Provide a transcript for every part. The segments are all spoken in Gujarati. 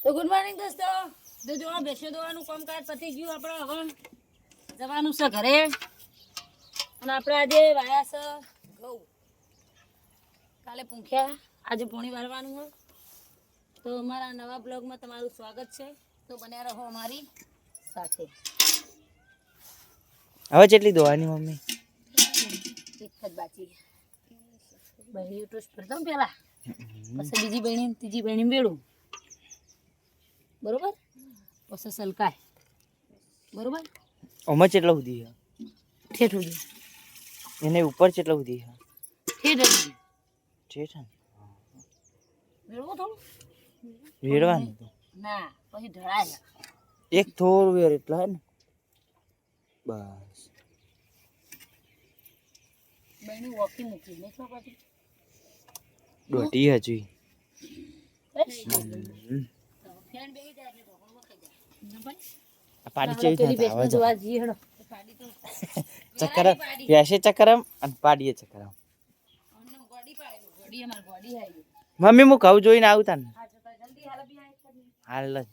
તો ગુડ મોર્નિંગ દોસ્તો. જો જોવા બેસો દોવાનું કામકાજ પતી ગયું. આપણે હવે જવાનું છે ઘરે. અને આપણે આજે વાયા છે ઘઉં. કાલે પૂંખ્યા, આજે પોણી વાળવાનું હોય. તો અમારા નવા બ્લોગમાં તમારું સ્વાગત છે. તો બન્યા રહો અમારી સાથે. હવે કેટલી દોવાની મમ્મી? એક જ બાકી. બહેણી ટોસ્ટ કરતા પેલા, પછી બીજી બહેણી, ત્રીજી બહેણી મેળું. બરોબર, પછી સલકાય. બરોબર, ઓમાં કેટલા સુધી છે? ઠેઠ સુધી. એને ઉપર કેટલા સુધી છે? ઠેઠ સુધી. ઠેઠ મેળવું થોડું વેડવાનું ના, પછી ઢળાય. એક થોડું વેર એટલા હે ને બસ. બહેણી વોકી મૂકી નહીં ખબર દોટી હજી પાડી ચેવી થાય આવાજ ચક્કર પ્યાસે ચક્કરમ અને પાડીએ ચક્કરમ. મમ્મી હું કહું જોઈને આવતા ને હાલ જ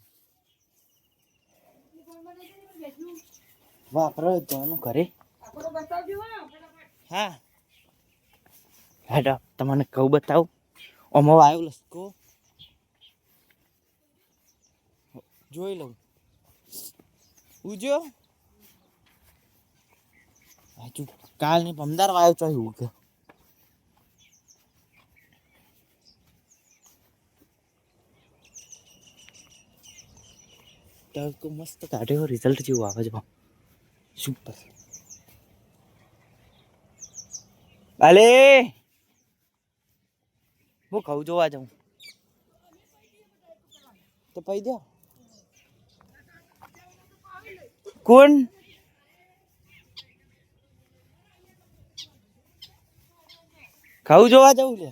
વાપરો જવાનું ઘરે. હા હેડો તમને કહું બતાવું. ઓમો આવ્યો લસકો જોઈ લઉં. ઉજો હજુ કાલ ની પમદાર વાયો છો એવું કે તડકો મસ્ત કાઢ્યો. રિઝલ્ટ જેવું આવે છે સુપર. અલે હું કહું જોવા જાઉં તો પૈ દો. કોણ ખાવું જોવા જવું લે?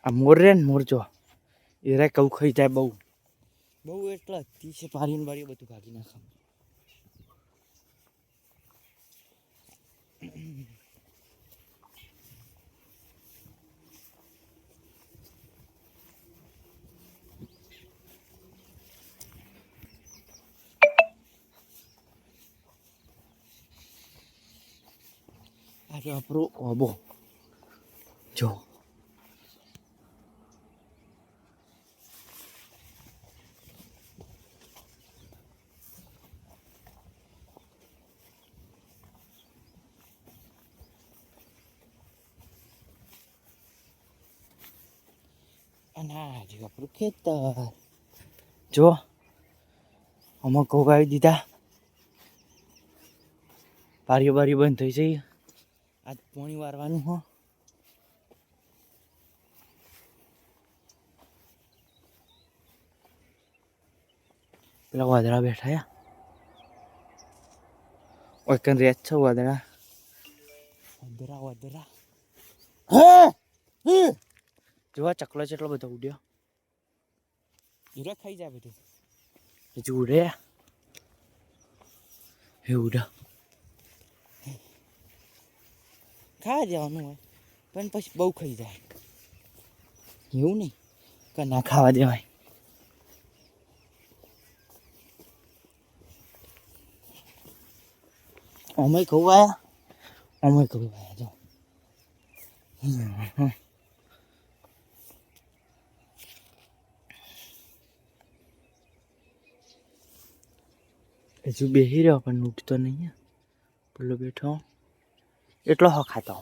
આ મોર રે ને મોર જો એ રે કઉ ખાઈ જાય બહુ બહુ એટલે તીસે પારીને વાળી બધું ભાગી નાખે. આજે આપણો ઓબો જો અને આજે આપણું ખેતર જો અમુક ઘઉં વાવી દીધા. બારીઓ બારીઓ બંધ થઈ જઈ. આજ પોણી વારવાનું હો. પેલા વાદળા બેઠા ઓકન રેત છે વાદળા વાદળા વાદળા. જોવા ચકલો જેટલો બધો ઉડ્યો. હીરો ખાઈ જાય બધું હજુ ઉડે એ ઉડે. ખાવા દેવાનું હોય પણ પછી બહુ ખાઈ જાય એવું નહીં કે ના ખાવા દેવાય. અમે કહું આયા અમે કહું આયા જો હજુ બેસી રહ્યો પણ ઉઠતો નહીં. પેલો બેઠો એટલો હો ખાતો.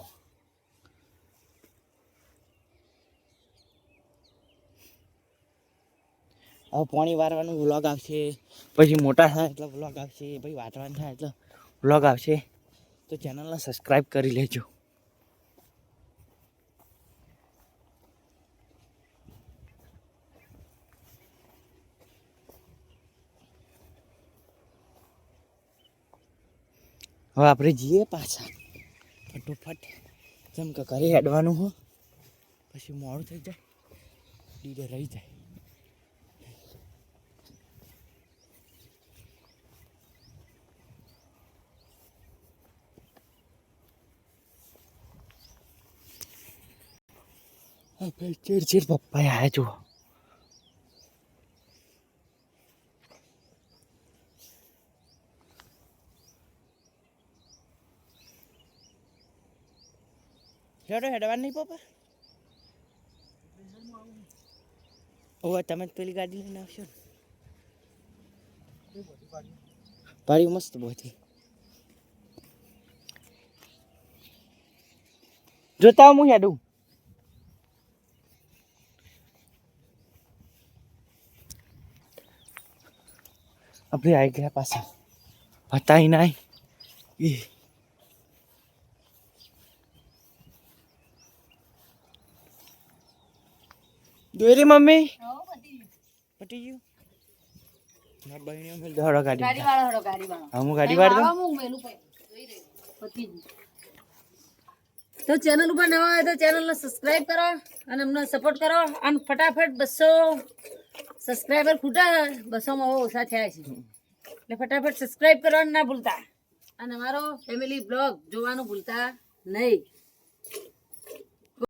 હવે પાણી વારવાનું વ્લોગ આવશે, પછી મોટા થાય એટલે વ્લોગ આવશે, પછી વાટવાનું થાય એટલે વ્લોગ આવશે. તો ચેનલને સબસ્ક્રાઈબ કરી લેજો. હવે આપણે જઈએ પાછા ફટોફટ, જેમ કે ઘરે હેડવાનું હોય પછી મોડું થઈ જાય, ડીડે રહી જાય. ચીડ પપ્પા આયા જુઓ. હેડો હેડવા નહીં પપ્પા. ઓવા તમે જ પેલી ગાડી લઈને આવશો ને. પાડી મસ્ત બહુ જોતા હું હેડું. આપણે આવી ગયા પાછા બતાવી નાય દોરી મમ્મી પટી ગયું. ના બહેણીઓ મેલ દોડો ગાડી. હું ગાડી વાળ દઉં. તો ચેનલ ઉપર નવા હોય તો ચેનલને સબસ્ક્રાઇબ કરો અને અમને સપોર્ટ કરો અને ફટાફટ 200 સબસ્ક્રાઇબર ખૂટા 200 માં ઓછા થયા છે એટલે ફટાફટ સબસ્ક્રાઇબ કરવાનું ના ભૂલતા અને અમારો ફેમિલી બ્લોગ જોવાનું ભૂલતા નહીં.